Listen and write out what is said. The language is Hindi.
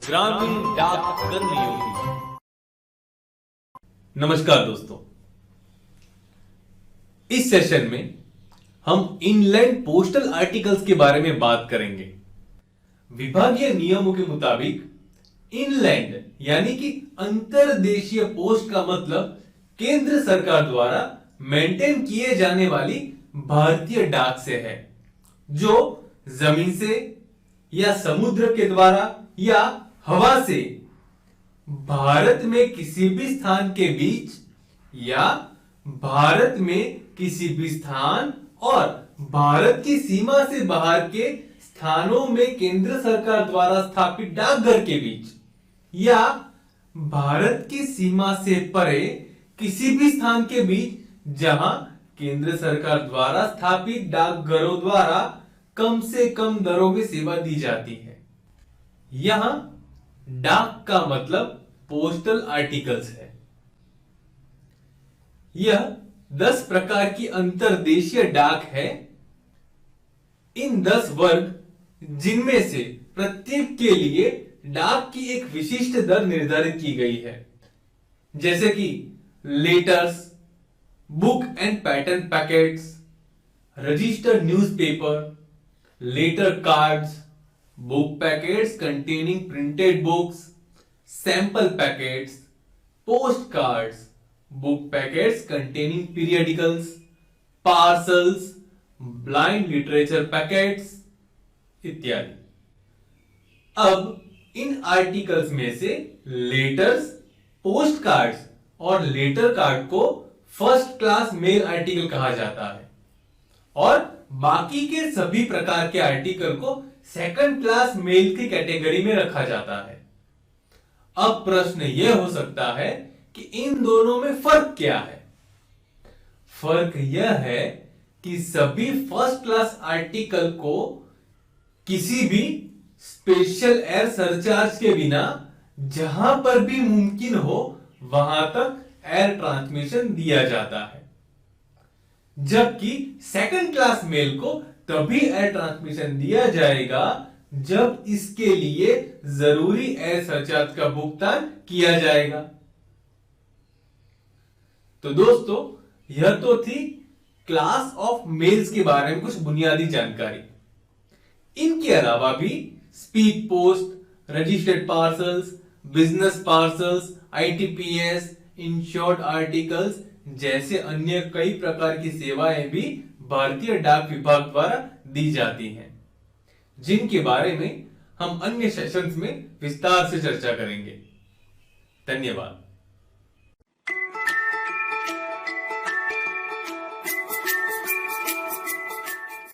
ग्रामीण डाक कर्मयोगी। नमस्कार दोस्तों, इस सेशन में हम इनलैंड पोस्टल आर्टिकल्स के बारे में बात करेंगे। विभागीय नियमों के मुताबिक इनलैंड यानी कि अंतर्देशीय पोस्ट का मतलब केंद्र सरकार द्वारा मेंटेन किए जाने वाली भारतीय डाक से है, जो जमीन से या समुद्र के द्वारा या हवा से भारत में किसी भी स्थान के बीच या भारत में किसी भी स्थान और भारत की सीमा से बाहर के स्थानों में केंद्र सरकार द्वारा स्थापित डाकघर के बीच या भारत की सीमा से परे किसी भी स्थान के बीच जहां केंद्र सरकार द्वारा स्थापित डाकघरों द्वारा कम से कम दरों में सेवा दी जाती है। यहां डाक का मतलब पोस्टल आर्टिकल्स है। यह 10 प्रकार की अंतर्देशीय डाक है। इन 10 वर्ग, जिनमें से प्रत्येक के लिए डाक की एक विशिष्ट दर निर्धारित की गई है, जैसे कि letters, book and pattern packets, registered newspaper, letter cards, book packets containing printed books, sample packets, postcards, book packets containing periodicals, parcels, blind literature packets इत्यादि। अब इन आर्टिकल्स में से लेटर्स, पोस्ट कार्ड्स और लेटर कार्ड को फर्स्ट क्लास मेल आर्टिकल कहा जाता है और बाकी के सभी प्रकार के आर्टिकल को सेकंड क्लास मेल की कैटेगरी में रखा जाता है। अब प्रश्न यह हो सकता है कि इन दोनों में फर्क क्या है? फर्क यह है कि सभी फर्स्ट क्लास आर्टिकल को किसी भी स्पेशल एयर सरचार्ज के बिना जहां पर भी मुमकिन हो वहां तक एयर ट्रांसमिशन दिया जाता है, जबकि सेकंड क्लास मेल को तभी एयर ट्रांसमिशन दिया जाएगा जब इसके लिए जरूरी एयर सरचार्ज का भुगतान किया जाएगा। तो दोस्तों, यह तो थी क्लास ऑफ मेल्स के बारे में कुछ बुनियादी जानकारी। इनके अलावा भी speed post, registered parcels, business parcels, ITPS, insured articles जैसे अन्य कई प्रकार की सेवाएं भी भारतीय डाक विभाग द्वारा दी जाती हैं, जिनके बारे में हम अन्य सेशंस में विस्तार से चर्चा करेंगे। धन्यवाद।